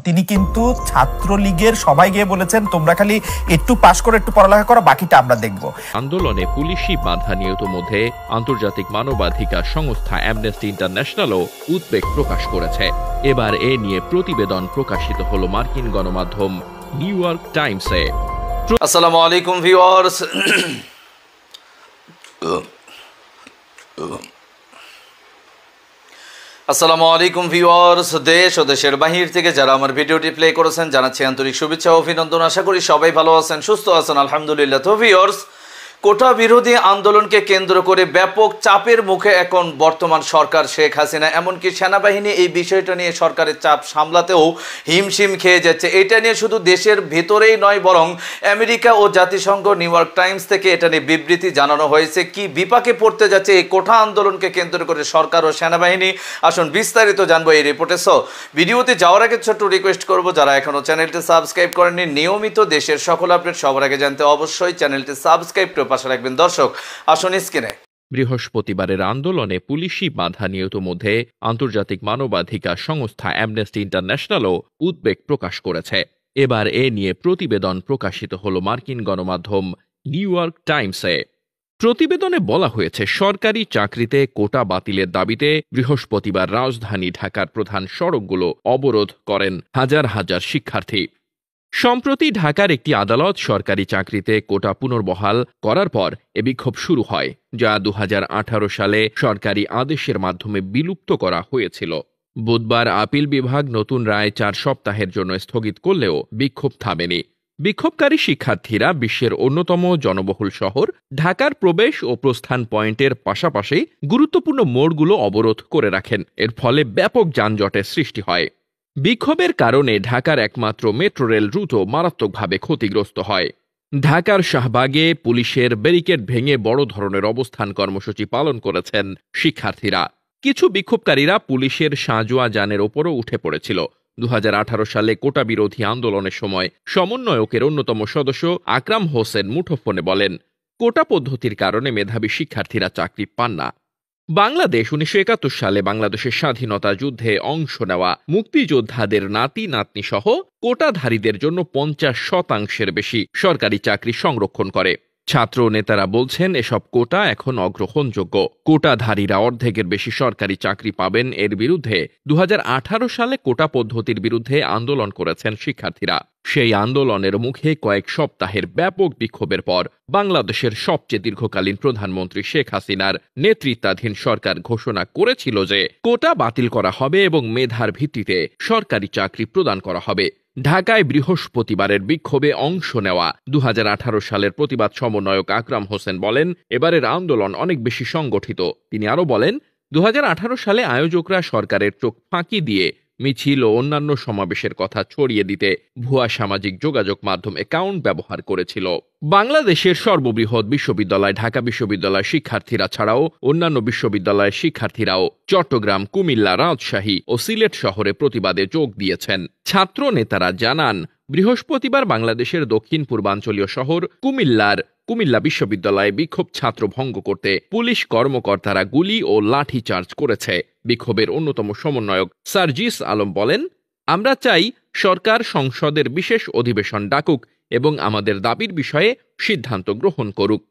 তিনি কিন্তু ছাত্রলীগের সবাই গিয়ে বলেছেন তোমরা খালি একটু পাস করে একটু পড়ালেখা করো, বাকিটা আমরা দেখব। আন্দোলনে পুলিশি বাধা নিহত মধ্যে আন্তর্জাতিক মানবাধিকার সংস্থা অ্যামনেস্টি ইন্টারন্যাশনালও উদ্বেগ প্রকাশ করেছে। এবার এ নিয়ে প্রতিবেদন প্রকাশিত হলো মার্কিন গণমাধ্যম নিউ ইয়র্ক টাইমসে। আসসালামু আলাইকুম ভিউয়ার্স। আসসালামু আলাইকুম ভিউয়ার্স, দেশ ও দেশের বাহির থেকে যারা আমার ভিডিওটি প্লে করেছেন জানাচ্ছি আন্তরিক শুভেচ্ছা ও অভিনন্দন। আশা করি সবাই ভালো আছেন, সুস্থ আছেন, আলহামদুলিল্লাহ। তো ভিউয়ার্স, কোটা বিরোধী আন্দোলনকে কেন্দ্র করে ব্যাপক চাপের মুখে এখন বর্তমান সরকার শেখ হাসিনা, এমনকি সেনাবাহিনী এই বিষয়টা নিয়ে সরকারের চাপ সামলাতেও হিমশিম খেয়ে যাচ্ছে। এটা নিয়ে শুধু দেশের ভেতরেই নয়, বরং আমেরিকা ও জাতিসংঘ নিউ ইয়র্ক টাইমস থেকে এটা নিয়ে বিবৃতি জানানো হয়েছে। কি বিপাকে পড়তে যাচ্ছে এই কোটা আন্দোলনকে কেন্দ্র করে সরকার ও সেনাবাহিনী, আসুন বিস্তারিত জানবো এই রিপোর্টে। সো ভিডিওতে যাওয়ার আগে ছোট্ট রিকোয়েস্ট করব, যারা এখনও চ্যানেলটি সাবস্ক্রাইব করেননি, নিয়মিত দেশের সকল আপডেট সবার আগে জানতে অবশ্যই চ্যানেলটি সাবস্ক্রাইব করে পাশে রাখবেন। দর্শক আসুন স্ক্রিনে। বৃহস্পতিবারের আন্দোলনে পুলিশি বাধা নিহত মধ্যে আন্তর্জাতিক মানবাধিকার সংস্থা অ্যামনেস্টি ইন্টারন্যাশনালও উদ্বেগ প্রকাশ করেছে। এবার এ নিয়ে প্রতিবেদন প্রকাশিত হলো মার্কিন গণমাধ্যম নিউ ইয়র্ক টাইমসে। প্রতিবেদনে বলা হয়েছে, সরকারি চাকরিতে কোটা বাতিলের দাবিতে বৃহস্পতিবার রাজধানী ঢাকার প্রধান সড়কগুলো অবরোধ করেন হাজার হাজার শিক্ষার্থী। সম্প্রতি ঢাকার একটি আদালত সরকারি চাকরিতে কোটা পুনর্বহাল করার পর এ বিক্ষোভ শুরু হয়, যা 2018 সালে সরকারি আদেশের মাধ্যমে বিলুপ্ত করা হয়েছিল। বুধবার আপিল বিভাগ নতুন রায় 4 সপ্তাহের জন্য স্থগিত করলেও বিক্ষোভ থামেনি। বিক্ষোভকারী শিক্ষার্থীরা বিশ্বের অন্যতম জনবহুল শহর ঢাকার প্রবেশ ও প্রস্থান পয়েন্টের পাশাপাশি গুরুত্বপূর্ণ মোড়গুলো অবরোধ করে রাখেন। এর ফলে ব্যাপক যানজটের সৃষ্টি হয়। বিক্ষোভের কারণে ঢাকার একমাত্র মেট্রো রেল রুটও মারাত্মকভাবে ক্ষতিগ্রস্ত হয়। ঢাকার শাহবাগে পুলিশের ব্যারিকেড ভেঙে বড় ধরনের অবস্থান কর্মসূচি পালন করেছেন শিক্ষার্থীরা। কিছু বিক্ষোভকারীরা পুলিশের সাঁজোয়া যানের ওপরও উঠে পড়েছিল। 2018 সালে কোটা বিরোধী আন্দোলনের সময় সমন্বয়কের অন্যতম সদস্য আকরাম হোসেন মুঠোফোনে বলেন, কোটা পদ্ধতির কারণে মেধাবী শিক্ষার্থীরা চাকরি পান না। বাংলাদেশ 1971 সালে বাংলাদেশের স্বাধীনতা যুদ্ধে অংশ নেওয়া মুক্তিযোদ্ধাদের নাতি নাতনি সহ কোটাধারীদের জন্য 50% বেশি সরকারি চাকরি সংরক্ষণ করে। ছাত্র নেতারা বলছেন, এসব কোটা এখন অগ্রহণযোগ্য। কোটাধারীরা অর্ধেকের বেশি সরকারি চাকরি পাবেন। এর বিরুদ্ধে 2018 সালে কোটা পদ্ধতির বিরুদ্ধে আন্দোলন করেছেন শিক্ষার্থীরা। সেই আন্দোলনের মুখে কয়েক সপ্তাহের ব্যাপক বিক্ষোভের পর বাংলাদেশের সবচেয়ে দীর্ঘকালীন প্রধানমন্ত্রী শেখ হাসিনার নেতৃত্বাধীন সরকার ঘোষণা করেছিল যে কোটা বাতিল করা হবে এবং মেধার ভিত্তিতে সরকারি চাকরি প্রদান করা হবে। ঢাকায় বৃহস্পতিবারের বিক্ষোভে অংশ নেওয়া 2018 সালের প্রতিবাদ সমন্বয়ক আকরাম হোসেন বলেন, এবারের আন্দোলন অনেক বেশি সংগঠিত। তিনি আরও বলেন, 2018 সালে আয়োজকরা সরকারের চোখ ফাঁকি দিয়ে মিছিল ও অন্যান্য সমাবেশের কথা ছড়িয়ে দিতে ভুয়া সামাজিক যোগাযোগ মাধ্যম অ্যাকাউন্ট ব্যবহার করেছিল। বাংলাদেশের সর্ববৃহৎ বিশ্ববিদ্যালয় ঢাকা বিশ্ববিদ্যালয় শিক্ষার্থীরা ছাড়াও অন্যান্য বিশ্ববিদ্যালয়ের শিক্ষার্থীরাও চট্টগ্রাম, কুমিল্লা, রাজশাহী ও সিলেট শহরে প্রতিবাদে যোগ দিয়েছেন। ছাত্র নেতারা জানান, বৃহস্পতিবার বাংলাদেশের দক্ষিণ পূর্বাঞ্চলীয় শহর কুমিল্লা বিশ্ববিদ্যালয়ে বিক্ষোভ ছাত্র ভঙ্গ করতে পুলিশ কর্মকর্তারা গুলি ও লাঠি চার্জ করেছে। বিক্ষোভের অন্যতম সমন্বয়ক সার্জিস আলম বলেন, আমরা চাই সরকার সংসদের বিশেষ অধিবেশন ডাকুক এবং আমাদের দাবির বিষয়ে সিদ্ধান্ত গ্রহণ করুক।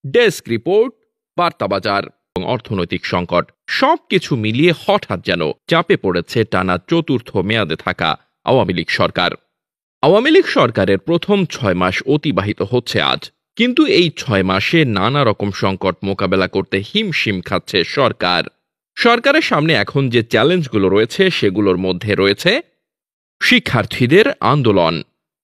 Desk report, Bartabazar. অর্থনৈতিক সংকট সবকিছু মিলিয়ে হঠাৎ যেন চাপে পড়েছে টানা 4র্থ মেয়াদে থাকা আওয়ামী লীগ সরকার। আওয়ামী লীগ সরকারের প্রথম 6 মাস অতিবাহিত হচ্ছে আজ, কিন্তু এই 6 মাসে নানা রকম সংকট মোকাবেলা করতে হিমশিম খাচ্ছে সরকার। সরকারের সামনে এখন যে চ্যালেঞ্জগুলো রয়েছে সেগুলোর মধ্যে রয়েছে শিক্ষার্থীদের আন্দোলন।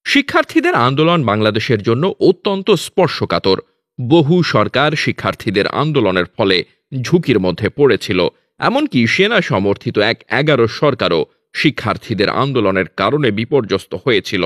শিক্ষার্থীদের আন্দোলন বাংলাদেশের জন্য অত্যন্ত স্পর্শকাতর। বহু সরকার শিক্ষার্থীদের আন্দোলনের ফলে ঝুঁকির মধ্যে পড়েছিল। এমনকি সেনা সমর্থিত এক 11 সরকারও শিক্ষার্থীদের আন্দোলনের কারণে বিপর্যস্ত হয়েছিল।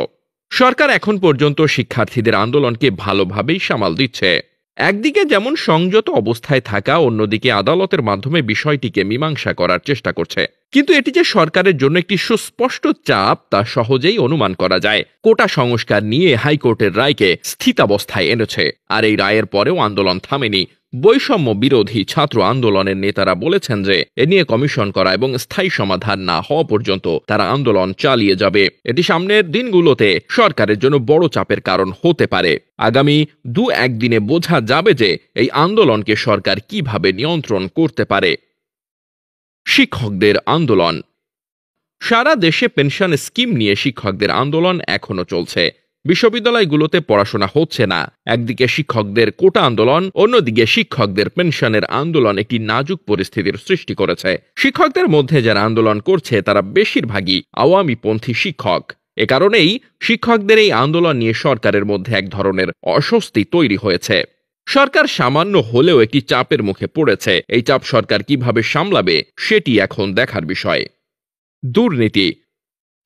সরকার এখন পর্যন্ত শিক্ষার্থীদের আন্দোলনকে ভালোভাবেই সামাল দিচ্ছে। একদিকে যেমন সংযত অবস্থায় থাকা, অন্যদিকে আদালতের মাধ্যমে বিষয়টিকে মীমাংসা করার চেষ্টা করছে। কিন্তু এটি যে সরকারের জন্য একটি সুস্পষ্ট চাপ তা সহজেই অনুমান করা যায়। কোটা সংস্কার নিয়ে হাইকোর্টের রায়কে স্থিতাবস্থায় এনেছে, আর এই রায়ের পরেও আন্দোলন থামেনি। বৈষম্য বিরোধী ছাত্র আন্দোলনের নেতারা বলেছেন যে এ নিয়ে কমিশন করা এবং স্থায়ী সমাধান না হওয়া পর্যন্ত তারা আন্দোলন চালিয়ে যাবে। এটি সামনের দিনগুলোতে সরকারের জন্য বড় চাপের কারণ হতে পারে। আগামী 2-1 দিনে বোঝা যাবে যে এই আন্দোলনকে সরকার কিভাবে নিয়ন্ত্রণ করতে পারে। শিক্ষকদের আন্দোলন। সারা দেশে পেনশন স্কিম নিয়ে শিক্ষকদের আন্দোলন এখনো চলছে। বিশ্ববিদ্যালয়গুলোতে পড়াশোনা হচ্ছে না। একদিকে শিক্ষকদের কোটা আন্দোলন, অন্যদিকে শিক্ষকদের পেনশনের আন্দোলন একটি নাজুক পরিস্থিতির সৃষ্টি করেছে। শিক্ষকদের মধ্যে যারা আন্দোলন করছে তারা বেশিরভাগই আওয়ামীপন্থী শিক্ষক। এ কারণেই শিক্ষকদের এই আন্দোলন নিয়ে সরকারের মধ্যে এক ধরনের অস্বস্তি তৈরি হয়েছে। সরকার সামান্য হলেও একটি চাপের মুখে পড়েছে। এই চাপ সরকার কিভাবে সামলাবে সেটি এখন দেখার বিষয়।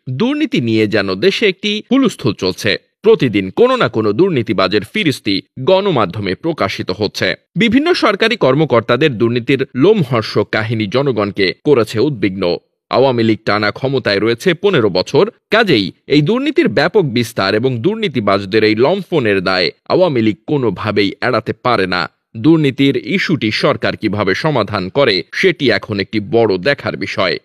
দুর্নীতি নিয়ে যেন দেশে একটি হুলস্থুল চলছে। প্রতিদিন কোনো না কোনো দুর্নীতিবাজের ফিরিস্তি গণমাধ্যমে প্রকাশিত হচ্ছে। বিভিন্ন সরকারি কর্মকর্তাদের দুর্নীতির লোমহর্ষক কাহিনী জনগণকে করেছে উদ্বিগ্ন। আওয়ামী লীগ টানা ক্ষমতায় রয়েছে 15 বছর, কাজেই এই দুর্নীতির ব্যাপক বিস্তার এবং দুর্নীতিবাজদের এই লম্ফনের দায় আওয়ামী লীগ কোনোভাবেই এড়াতে পারে না। দুর্নীতির ইস্যুটি সরকার কিভাবে সমাধান করে সেটি এখন একটি বড় দেখার বিষয়।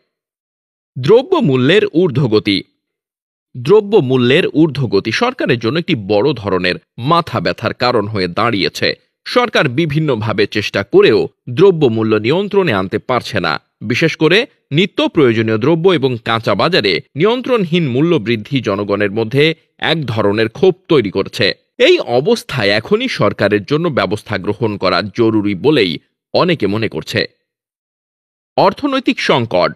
দ্রব্যমূল্যের ঊর্ধ্বগতি সরকারের জন্য একটি বড় ধরনের মাথা ব্যথার কারণ হয়ে দাঁড়িয়েছে। সরকার বিভিন্নভাবে চেষ্টা করেও দ্রব্যমূল্য নিয়ন্ত্রণে আনতে পারছে না। বিশেষ করে নিত্য প্রয়োজনীয় দ্রব্য এবং কাঁচা বাজারে নিয়ন্ত্রণহীন মূল্য বৃদ্ধি জনগণের মধ্যে এক ধরনের ক্ষোভ তৈরি করছে। এই অবস্থায় এখনই সরকারের জন্য ব্যবস্থা গ্রহণ করা জরুরি বলেই অনেকে মনে করছে। অর্থনৈতিক সংকট।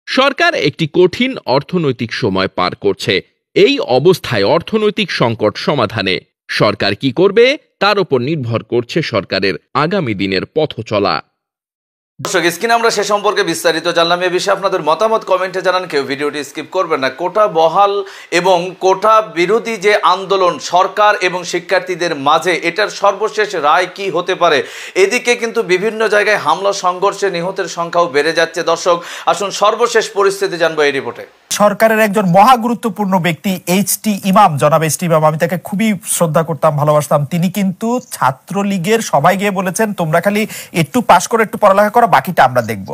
সরকার একটি কঠিন অর্থনৈতিক সময় পার করছে। এই অবস্থায় অর্থনৈতিক সংকট সমাধানে সরকার কি করবে তার উপর নির্ভর করছে সরকারের আগামী দিনের পথ চলা। দর্শক, স্ক্রিনে আমরা সে সম্পর্কে বিস্তারিত জানলাম। এ বিষয়ে আপনাদের মতামত কমেন্টে জানান, কেউ ভিডিওটি স্কিপ করবেন না। কোটা বহাল এবং কোটা বিরোধী যে আন্দোলন সরকার এবং শিক্ষার্থীদের মাঝে, এটার সর্বশেষ রায় কি হতে পারে? এদিকে কিন্তু বিভিন্ন জায়গায় হামলা সংঘর্ষে নিহতের সংখ্যাও বেড়ে যাচ্ছে। দর্শক, আসুন সর্বশেষ পরিস্থিতি জানবো এই রিপোর্টে। সরকারের একজন মহা গুরুত্বপূর্ণ ব্যক্তি এইচ.টি. ইমাম, জনাব এইচ.টি. ইমাম, আমি তাকে খুবই শ্রদ্ধা করতাম, ভালোবাসতাম। তিনি কিন্তু ছাত্রলীগের সবাই গিয়ে বলেছেন তোমরা খালি একটু পাশ করে একটু পড়ালেখা করো, বাকিটা আমরা দেখব।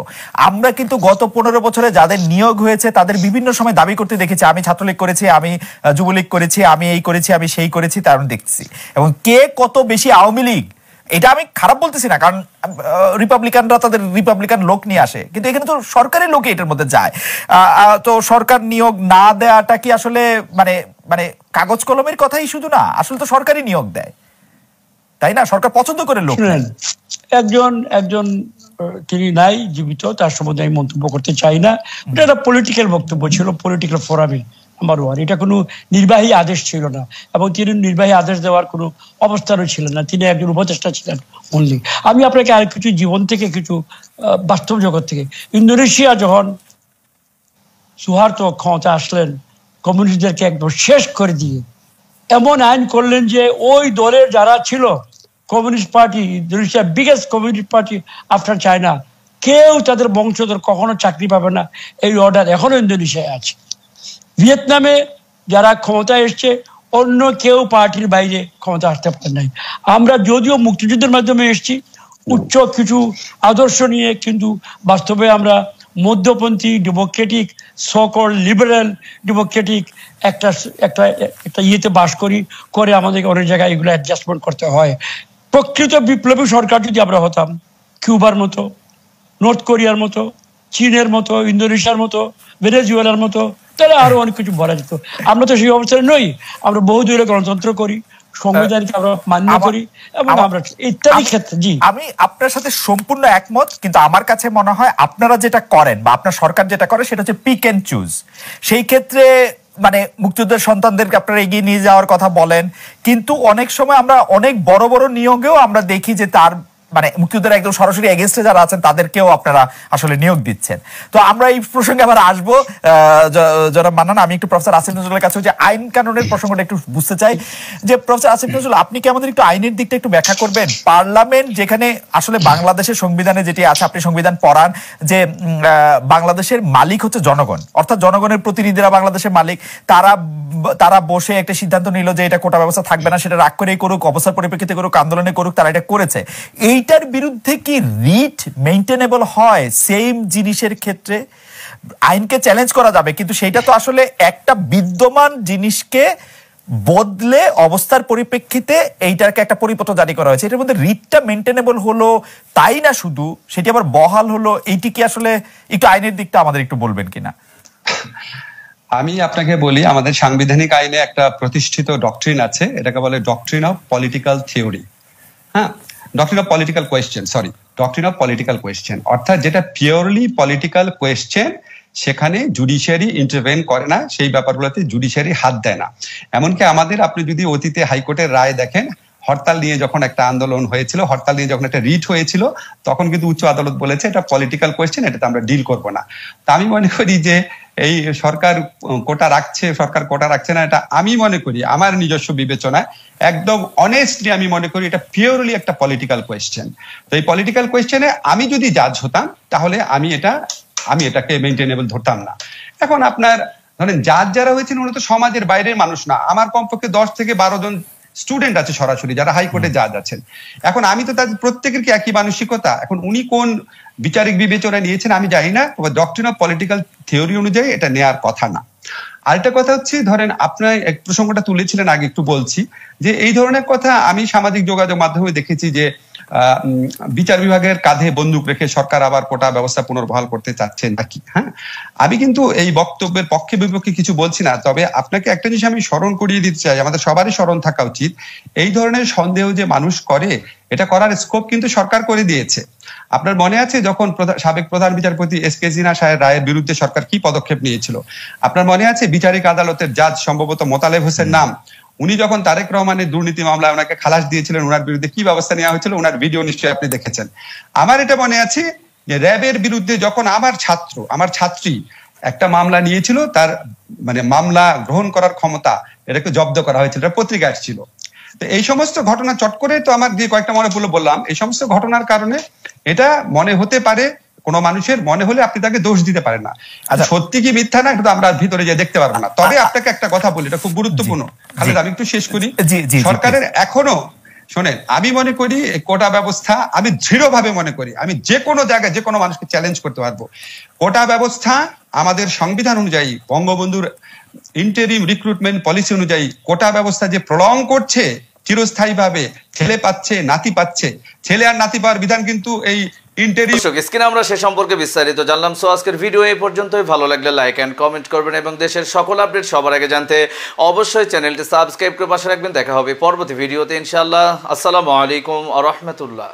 আমরা কিন্তু গত 15 বছরে যাদের নিয়োগ হয়েছে তাদের বিভিন্ন সময় দাবি করতে দেখেছি, আমি ছাত্রলীগ করেছি, আমি যুবলীগ করেছি, আমি এই করেছি, আমি সেই করেছি, তার দেখছি। এবং কে কত বেশি আওয়ামী লীগ, এটা আমি খারাপ বলতেছি না, কারণ রিপাবলিকানরা তাদের রিপাবলিকান লোক নিয়ে আসে, কিন্তু এখানে তো সরকারি লোকই এটার মধ্যে যায়। তো সরকার নিয়োগ না দেওয়াটা কি আসলে মানে মানে কাগজ কলমের কথাই শুধু না, আসলে তো সরকারি নিয়োগ দেয়, তাই না? সরকার পছন্দ করে লোক। একজন তিনি নাই জীবিত, তার সম্বন্ধে আমি মন্তব্য করতে চাই না। এটা একটা পলিটিক্যাল বক্তব্য ছিল, পলিটিক্যাল ফোরামে। নাম্বার 1, এটা কোনো নির্বাহী আদেশ ছিল না, এবং তিনি নির্বাহী আদেশ দেওয়ার কোনো অবস্থানও ছিলেন না। তিনি একজন উপদেষ্টা ছিলেন অনলি। আমি আপনাকে আর কিছু জীবন থেকে, কিছু বাস্তব জগৎ থেকে। ইন্দোনেশিয়া যখন সুহার্তো ক্ষমতা আসলেন, কমিউনিস্টদেরকে একদম শেষ করে দিয়ে এমন আইন করলেন যে ওই দলের যারা ছিল, কমিউনিস্ট পার্টি, ইন্দোনেশিয়ার biggest communist party after China, কেউ তাদের বংশধর কখনো চাকরি পাবে না, এই অর্ডার এখনো ইন্দোনেশিয়ায় আছে। ভিয়েতনামে যারা ক্ষমতায় এসছে, অন্য কেউ পার্টির বাইরে ক্ষমতা আসতে পারে নাই। আমরা যদিও মুক্তিযুদ্ধের মাধ্যমে এসেছি উচ্চ কিছু আদর্শ নিয়ে, কিন্তু বাস্তবে আমরা মধ্যপন্থী ডেমোক্রেটিক, সকল লিবারেল ডেমোক্রেটিক একটা একটা একটা ইয়েতে বাস করে আমাদেরকে অনেক জায়গায় এগুলো অ্যাডজাস্টমেন্ট করতে হয়। প্রকৃত বিপ্লবী সরকার যদি আমরা হতাম, কিউবার মতো, নর্থ কোরিয়ার মতো, চীনের মতো, ইন্দোনেশিয়ার মতো, ভেনেজুয়েলার মতো, তাহলে আরো অনেক কিছু বলা যেত। আমরা তো সেই অবস্থায় নই। আমরা বহুদলীয় গণতন্ত্র করি, সংবিধানকে আমরা মান্য করি, এবং আমরা ইত্যাদি ক্ষেত্রে। জি, আমি আপনার সাথে সম্পূর্ণ একমত, কিন্তু আমার কাছে মনে হয় আপনারা যেটা করেন বা আপনার সরকার যেটা করে সেটা হচ্ছে পিক এন্ড চুজ। সেই ক্ষেত্রে মানে মুক্তিযুদ্ধের সন্তানদেরকে আপনারা এগিয়ে নিয়ে যাওয়ার কথা বলেন, কিন্তু অনেক সময় আমরা অনেক বড় বড় নিয়োগেও আমরা দেখি যে তার মানে মুক্তিযুদ্ধের একদম সরাসরি এগেনস্টে যারা আছেন তাদেরকেও আপনারা আসলে নিয়োগ দিচ্ছেন। তো আমরা এই প্রসঙ্গে আবার আসবো। যারা মানান, আমি একটু প্রফেসর আসিফ নজরুলের কাছে যে আইন কানুনের প্রসঙ্গটা একটু বুঝতে চাই যে প্রফেসর আসিফ নজরুল, আপনি কি আমাদের একটু আইনের দিকটা একটু ব্যাখ্যা করবেন? পার্লামেন্ট যেখানে আসলে বাংলাদেশের সংবিধানে যেটি আছে, আপনি সংবিধান পড়ান যে বাংলাদেশের মালিক হচ্ছে জনগণ, অর্থাৎ জনগণের প্রতিনিধিরা বাংলাদেশের মালিক। তারা বসে একটা সিদ্ধান্ত নিল যে এটা কোটা ব্যবস্থা থাকবে না, সেটা রাগ করেই করুক, অবস্থার পরিপ্রেক্ষিতে করুক, আন্দোলনে করুক, তারা এটা করেছে। এইটার বিরুদ্ধে কি রিট মেইনটেনেবল হয়? সেম জিনিসের ক্ষেত্রে আইনকে চ্যালেঞ্জ করা যাবে, কিন্তু সেটা তো আসলে একটা বিদ্যমান জিনিসকে বদলে অবস্থার পরিপ্রেক্ষিতে এইটাকে একটা পরিপত্র জারি করা হয়েছে। এটার মধ্যে রিটটা মেইনটেনেবল হলো, তাই না শুধু সেটি আবার বহাল হলো। এইটি কি আসলে একটু আইনের দিকটা আমাদের একটু বলবেন কিনা? আমি আপনাকে বলি, আমাদের সাংবিধানিক আইনে একটা প্রতিষ্ঠিত ডক্ট্রিন আছে, এটাকে বলে ডক্ট্রিন অফ পলিটিক্যাল থিওরি। হ্যাঁ, doctrine of political question, doctrine of political question, অর্থাৎ যেটা পিওরলি পলিটিক্যাল কোয়েশ্চেন সেখানে জুডিশিয়ারি ইন্টারভেন করে না, সেই ব্যাপারগুলোতে জুডিশিয়ারি হাত দেয় না। এমনকি আপনি যদি অতীতে হাইকোর্টের রায় দেখেন, হরতাল নিয়ে যখন একটা আন্দোলন হয়েছিল, হরতাল নিয়ে যখন একটা রিট হয়েছিল, তখন কিন্তু উচ্চ আদালত বলেছে এটা পলিটিক্যাল কোয়েশ্চেন, এটাতে আমরা ডিল করব না। তা আমি মনে করি যে এই সরকার কোটা রাখছে না, এটা আমি মনে করি আমার নিজস্ব বিবেচনায় একদম অনেস্টলি আমি মনে করি এটা পিওরলি একটা পলিটিক্যাল কোয়েশ্চেন। তো এই পলিটিক্যাল কোয়েশ্চেনে আমি যদি জাজ হতাম তাহলে আমি এটাকে মেইনটেনেবল ধরতাম না। এখন আপনার ধরেন জাজ যারা হয়েছেন ওরা তো সমাজের বাইরের মানুষ না। আমার কমপক্ষে 10 থেকে 12 জন স্টুডেন্ট আছে সরাসরি যারা হাইকোর্টে জাজ আছেন। এখন আমি তো তাদের প্রত্যেকের কি একই মানসিকতা? এখন উনি কোন বিচারিক বিবেচনা নিয়েছেন আমি জানি না, তবে ডক্ট্রিন অফ পলিটিক্যাল থিওরি অনুযায়ী এটা নেওয়ার কথা না। আরেকটা কথা হচ্ছে, ধরেন আপনার এক প্রসঙ্গটা তুলেছিলেন আগে, একটু বলছি যে এই ধরনের কথা আমি সামাজিক যোগাযোগ মাধ্যমে দেখেছি যে বিচার বিভাগের কাঁধে বন্দুক রেখে সরকার আবার কোটা ব্যবস্থা পুনর্বহাল করতে চাচ্ছেন নাকি। হ্যাঁ, আমি কিন্তু এই বক্তব্যের পক্ষে বিপক্ষে কিছু বলছি না, তবে আপনাকে একটা জিনিস আমি স্মরণ করিয়ে দিতে চাই, আমাদের সবারই স্মরণ থাকা উচিত, এই ধরনের সন্দেহ যে মানুষ করে, এটা করার স্কোপ কিন্তু সরকার করে দিয়েছে। আপনার মনে আছে যখন সাবেক প্রধান বিচারপতি এস.কে. সিনহা সাহেব রায়ের বিরুদ্ধে সরকার কি পদক্ষেপ নিয়েছিল? আপনার মনে আছে বিচারিক আদালতের জাজ সম্ভবত মোতালেব হোসেন নাম, উনি যখন তারেক রহমানের দুর্নীতি মামলায় ওনাকে খালাস দিয়েছিলেন, ওনার বিরুদ্ধে কি ব্যবস্থা নেওয়া হয়েছিল, ওনার ভিডিও নিশ্চয়ই আপনি দেখেছেন। আমার এটা মনে আছে যে র্যাবের বিরুদ্ধে যখন আমার ছাত্রী একটা মামলা নিয়েছিল, তার মানে মামলা গ্রহণ করার ক্ষমতা এটাকে জব্দ করা হয়েছিল, এটা পত্রিকা আসছিল। তো এই সমস্ত ঘটনা চট করে তো আমার যে কয়েকটা মনে বললাম, এই সমস্ত ঘটনার কারণে এটা মনে হতে পারে, কোনো মানুষের মনে হলে আপনি তাকে দোষ দিতে পারেন না। সত্যি কি মিথ্যা না এটা আমরা ভিতরে যে দেখতে পারবো না। তবে আপনাকে একটা কথা বলি, এটা খুব গুরুত্বপূর্ণ খালেদ, আমি একটু শেষ করি। সরকারের এখনো শোনেন, আমি মনে করি কোটা ব্যবস্থা, আমি দৃঢ়ভাবে মনে করি আমি যে কোনো জায়গায় যে কোনো মানুষকে চ্যালেঞ্জ করতে পারবো। কোটা ব্যবস্থা আমাদের সংবিধান অনুযায়ী, বঙ্গবন্ধুর ইন্টারিম রিক্রুটমেন্ট পলিসি অনুযায়ী কোটা ব্যবস্থা যে প্রলং করছে চিরস্থায়ী ভাবে, ছেলে পাচ্ছে নাতি পাচ্ছে, ছেলে আর নাতি পাওয়ার বিধান কিন্তু এই ইন্টারিম। স্ক্রিনে আমরা সে সম্পর্কে বিস্তারিত জানলাম। সো আজকের ভিডিও এই পর্যন্তই। ভালো লাগলে লাইক এন্ড কমেন্ট করবেন এবং দেশের সকল আপডেট সবার আগে জানতে অবশ্যই চ্যানেলটি সাবস্ক্রাইব করে পাশে রাখবেন। দেখা হবে পরবর্তী ভিডিওতে ইনশাআল্লাহ। আসসালামু আলাইকুম ওয়া রাহমাতুল্লাহ।